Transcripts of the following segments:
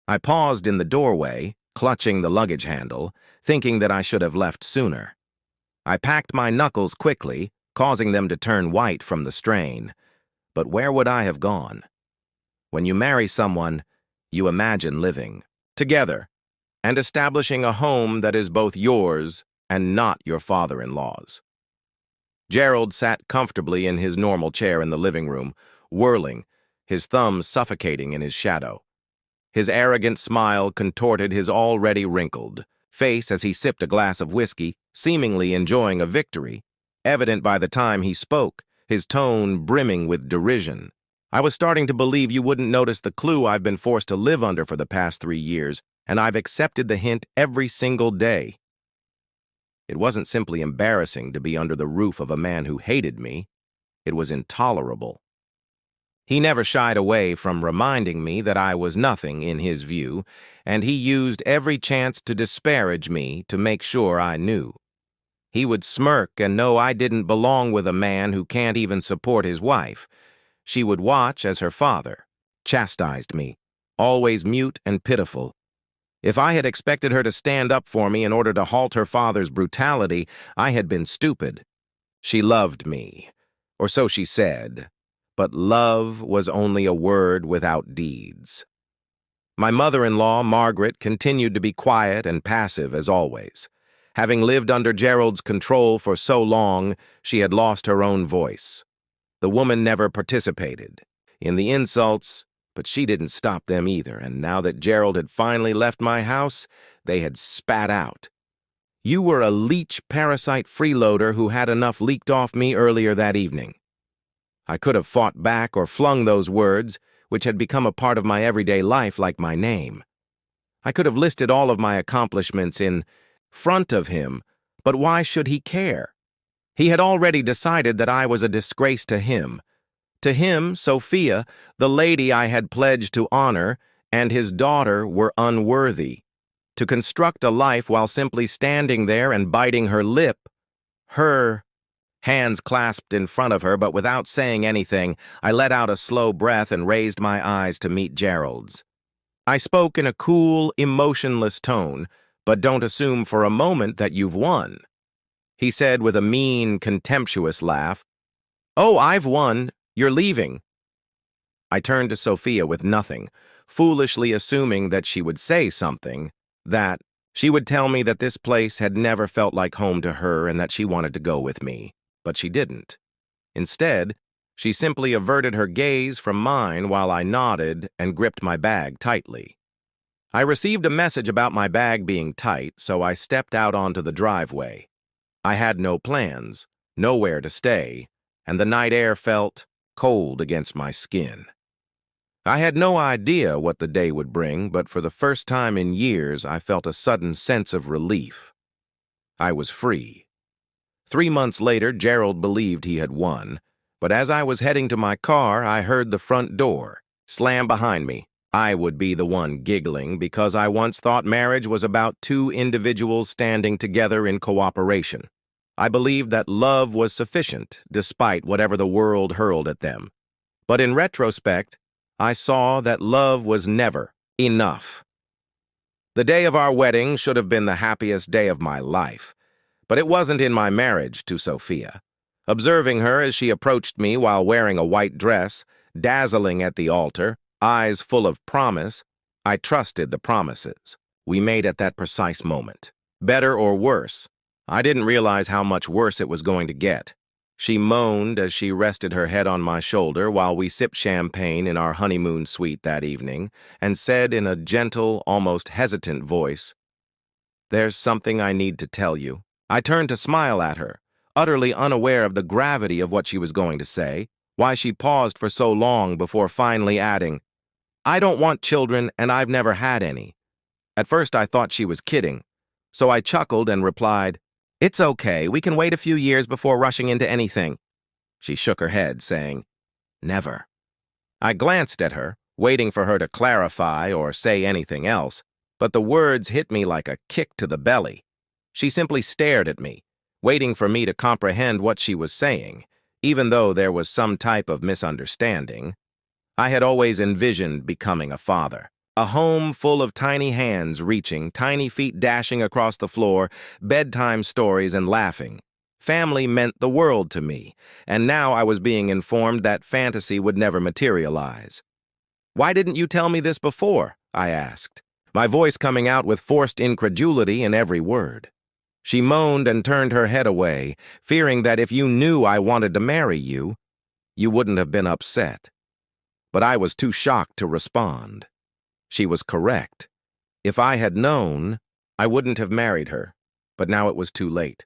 I paused in the doorway, clutching the luggage handle, thinking that I should have left sooner. I packed my knuckles quickly, causing them to turn white from the strain. But where would I have gone? When you marry someone, you imagine living together and establishing a home that is both yours and not your father-in-law's. Gerald sat comfortably in his normal chair in the living room, whirling, his thumbs suffocating in his shadow. His arrogant smile contorted his already wrinkled face as he sipped a glass of whiskey, seemingly enjoying a victory, evident by the time he spoke, his tone brimming with derision. I was starting to believe you wouldn't notice the clue I've been forced to live under for the past 3 years, and I've accepted the hint every single day. It wasn't simply embarrassing to be under the roof of a man who hated me. It was intolerable. He never shied away from reminding me that I was nothing in his view, and he used every chance to disparage me to make sure I knew. He would smirk and know I didn't belong with a man who can't even support his wife. She would watch as her father chastised me, always mute and pitiful. If I had expected her to stand up for me in order to halt her father's brutality, I had been stupid. She loved me, or so she said, but love was only a word without deeds. My mother-in-law, Margaret, continued to be quiet and passive as always. Having lived under Gerald's control for so long, she had lost her own voice. The woman never participated in the insults, but she didn't stop them either, and now that Gerald had finally left my house, they had spat out. You were a leech parasite freeloader who had enough leaked off me earlier that evening. I could have fought back or flung those words, which had become a part of my everyday life like my name. I could have listed all of my accomplishments in front of him, but why should he care? He had already decided that I was a disgrace to him. To him, Sophia, the lady I had pledged to honor, and his daughter were unworthy. To construct a life while simply standing there and biting her lip, her hands clasped in front of her, but without saying anything, I let out a slow breath and raised my eyes to meet Gerald's. I spoke in a cool, emotionless tone, but don't assume for a moment that you've won. He said with a mean, contemptuous laugh, "Oh, I've won. You're leaving." I turned to Sophia with nothing, foolishly assuming that she would say something, that she would tell me that this place had never felt like home to her and that she wanted to go with me. But she didn't. Instead, she simply averted her gaze from mine while I nodded and gripped my bag tightly. I received a message about my bag being tight, so I stepped out onto the driveway. I had no plans, nowhere to stay, and the night air felt cold against my skin. I had no idea what the day would bring, but for the first time in years, I felt a sudden sense of relief. I was free. 3 months later, Gerald believed he had won, but as I was heading to my car, I heard the front door slam behind me. I would be the one giggling because I once thought marriage was about 2 individuals standing together in cooperation. I believed that love was sufficient, despite whatever the world hurled at them. But in retrospect, I saw that love was never enough. The day of our wedding should have been the happiest day of my life. But it wasn't in my marriage to Sophia. Observing her as she approached me while wearing a white dress, dazzling at the altar, eyes full of promise, I trusted the promises we made at that precise moment. Better or worse, I didn't realize how much worse it was going to get. She moaned as she rested her head on my shoulder while we sipped champagne in our honeymoon suite that evening, and said in a gentle, almost hesitant voice, "There's something I need to tell you." I turned to smile at her, utterly unaware of the gravity of what she was going to say, why she paused for so long before finally adding, "I don't want children and I've never had any." At first I thought she was kidding, so I chuckled and replied, "It's okay, we can wait a few years before rushing into anything." She shook her head, saying, "Never." I glanced at her, waiting for her to clarify or say anything else, but the words hit me like a kick to the belly. She simply stared at me, waiting for me to comprehend what she was saying, even though there was some type of misunderstanding. I had always envisioned becoming a father, A home full of tiny hands reaching, tiny feet dashing across the floor, bedtime stories and laughing. Family meant the world to me, and now I was being informed that fantasy would never materialize. "Why didn't you tell me this before?" I asked, my voice coming out with forced incredulity in every word. She moaned and turned her head away, fearing that if you knew I wanted to marry you, you wouldn't have been upset. But I was too shocked to respond. She was correct. If I had known, I wouldn't have married her, but now it was too late.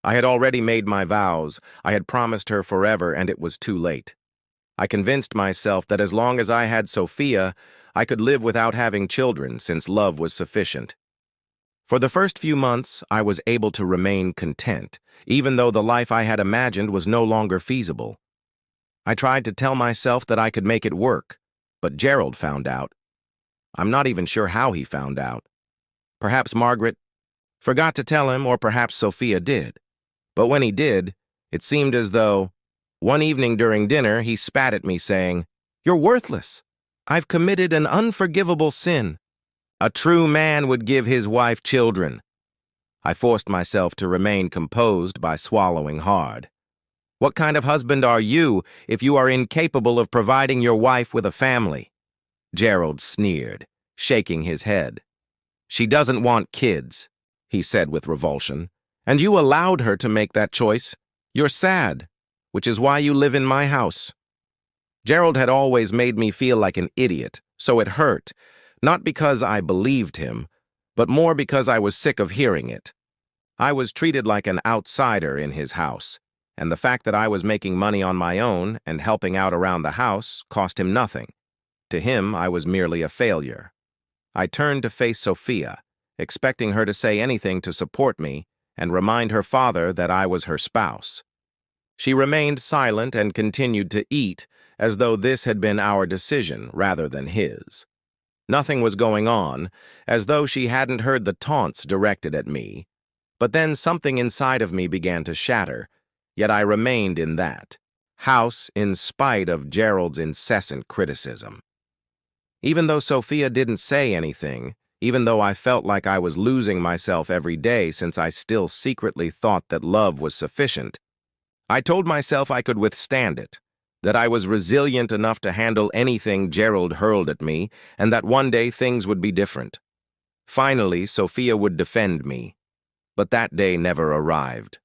I had already made my vows, I had promised her forever, and it was too late. I convinced myself that as long as I had Sophia, I could live without having children, since love was sufficient. For the first few months, I was able to remain content, even though the life I had imagined was no longer feasible. I tried to tell myself that I could make it work, but Gerald found out. I'm not even sure how he found out. Perhaps Margaret forgot to tell him, or perhaps Sophia did. But when he did, it seemed as though, one evening during dinner, he spat at me saying, "You're worthless. I've committed an unforgivable sin. A true man would give his wife children." I forced myself to remain composed by swallowing hard. "What kind of husband are you if you are incapable of providing your wife with a family?" Gerald sneered, shaking his head. "She doesn't want kids," he said with revulsion, "and you allowed her to make that choice. You're sad, which is why you live in my house." Gerald had always made me feel like an idiot, so it hurt, not because I believed him, but more because I was sick of hearing it. I was treated like an outsider in his house, and the fact that I was making money on my own and helping out around the house cost him nothing. To him, I was merely a failure. I turned to face Sophia, expecting her to say anything to support me and remind her father that I was her spouse. She remained silent and continued to eat, as though this had been our decision rather than his. Nothing was going on, as though she hadn't heard the taunts directed at me. But then something inside of me began to shatter, yet I remained in that house in spite of Gerald's incessant criticism. Even though Sophia didn't say anything, even though I felt like I was losing myself every day since I still secretly thought that love was sufficient, I told myself I could withstand it, that I was resilient enough to handle anything Gerald hurled at me, and that one day things would be different. Finally, Sophia would defend me, but that day never arrived.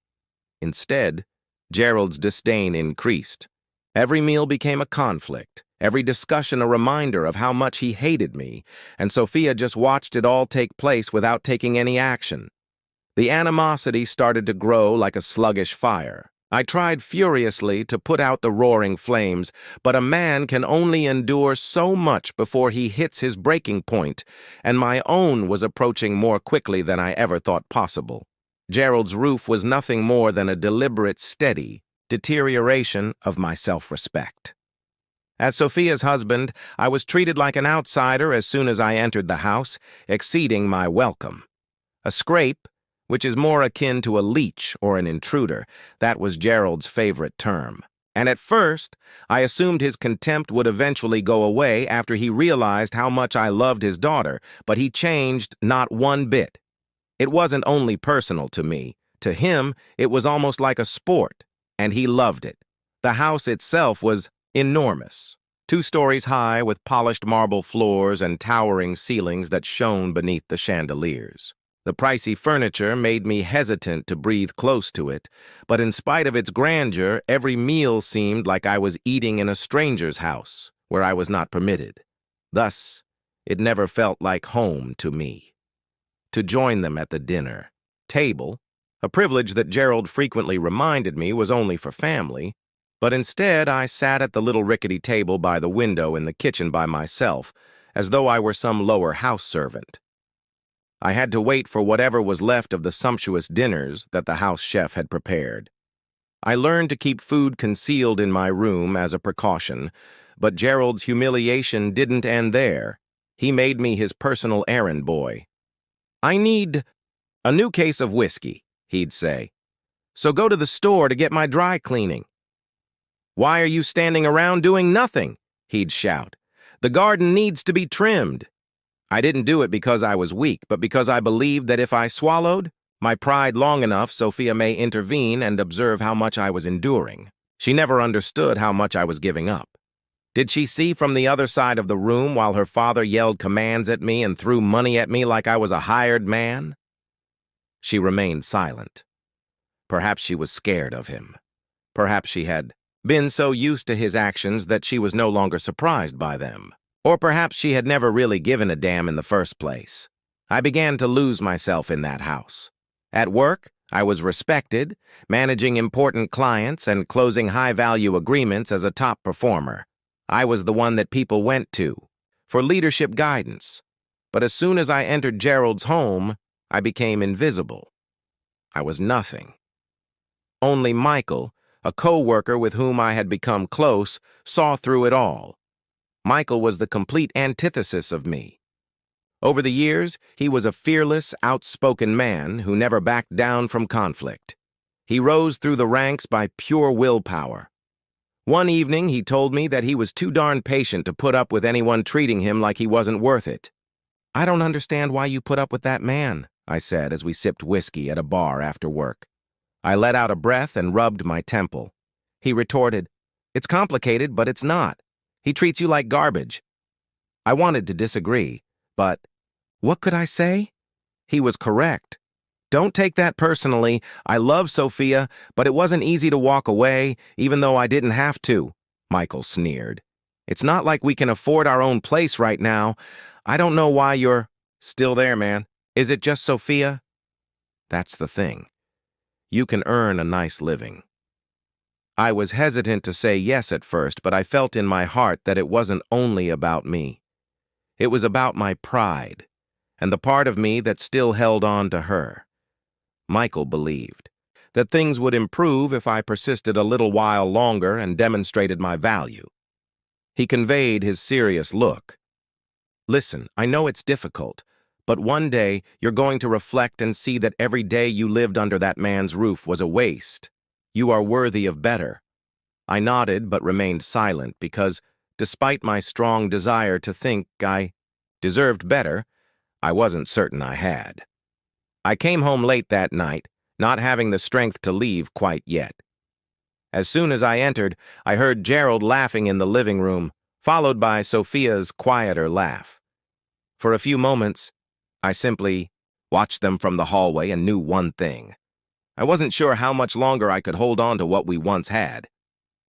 Instead, Gerald's disdain increased. Every meal became a conflict, every discussion a reminder of how much he hated me, and Sophia just watched it all take place without taking any action. The animosity started to grow like a sluggish fire. I tried furiously to put out the roaring flames, but a man can only endure so much before he hits his breaking point, and my own was approaching more quickly than I ever thought possible. Gerald's roof was nothing more than a deliberate, steady deterioration of my self-respect. As Sophia's husband, I was treated like an outsider as soon as I entered the house, exceeding my welcome. A scrape, which is more akin to a leech or an intruder, that was Gerald's favorite term. And at first, I assumed his contempt would eventually go away after he realized how much I loved his daughter, but he changed not one bit. It wasn't only personal to me. To him, it was almost like a sport, and he loved it. The house itself was enormous, 2 stories high with polished marble floors and towering ceilings that shone beneath the chandeliers. The pricey furniture made me hesitant to breathe close to it, but in spite of its grandeur, every meal seemed like I was eating in a stranger's house, where I was not permitted. Thus, it never felt like home to me. To join them at the dinner table, a privilege that Gerald frequently reminded me was only for family, but instead I sat at the little rickety table by the window in the kitchen by myself, as though I were some lower house servant. I had to wait for whatever was left of the sumptuous dinners that the house chef had prepared. I learned to keep food concealed in my room as a precaution, but Gerald's humiliation didn't end there. He made me his personal errand boy. "I need a new case of whiskey," he'd say. "So go to the store to get my dry cleaning." "Why are you standing around doing nothing?" he'd shout. "The garden needs to be trimmed." I didn't do it because I was weak, but because I believed that if I swallowed my pride long enough, Sophia may intervene and observe how much I was enduring. She never understood how much I was giving up. Did she see from the other side of the room while her father yelled commands at me and threw money at me like I was a hired man? She remained silent. Perhaps she was scared of him. Perhaps she had been so used to his actions that she was no longer surprised by them. Or perhaps she had never really given a damn in the first place. I began to lose myself in that house. At work, I was respected, managing important clients and closing high-value agreements as a top performer. I was the one that people went to for leadership guidance. But as soon as I entered Gerald's home, I became invisible. I was nothing. Only Michael, a co-worker with whom I had become close, saw through it all. Michael was the complete antithesis of me. Over the years, he was a fearless, outspoken man who never backed down from conflict. He rose through the ranks by pure willpower. One evening, he told me that he was too darn patient to put up with anyone treating him like he wasn't worth it. "I don't understand why you put up with that man," I said as we sipped whiskey at a bar after work. I let out a breath and rubbed my temple. He retorted, "It's complicated, but it's not. He treats you like garbage." I wanted to disagree, but what could I say? He was correct. "Don't take that personally. I love Sophia, but it wasn't easy to walk away, even though I didn't have to," Michael sneered. "It's not like we can afford our own place right now. I don't know why you're still there, man. Is it just Sophia?" That's the thing. You can earn a nice living. I was hesitant to say yes at first, but I felt in my heart that it wasn't only about me. It was about my pride, and the part of me that still held on to her. Michael believed that things would improve if I persisted a little while longer and demonstrated my value. He conveyed his serious look. "Listen, I know it's difficult, but one day you're going to reflect and see that every day you lived under that man's roof was a waste. You are worthy of better." I nodded but remained silent because, despite my strong desire to think I deserved better, I wasn't certain I had. I came home late that night, not having the strength to leave quite yet. As soon as I entered, I heard Gerald laughing in the living room, followed by Sophia's quieter laugh. For a few moments, I simply watched them from the hallway and knew one thing. I wasn't sure how much longer I could hold on to what we once had.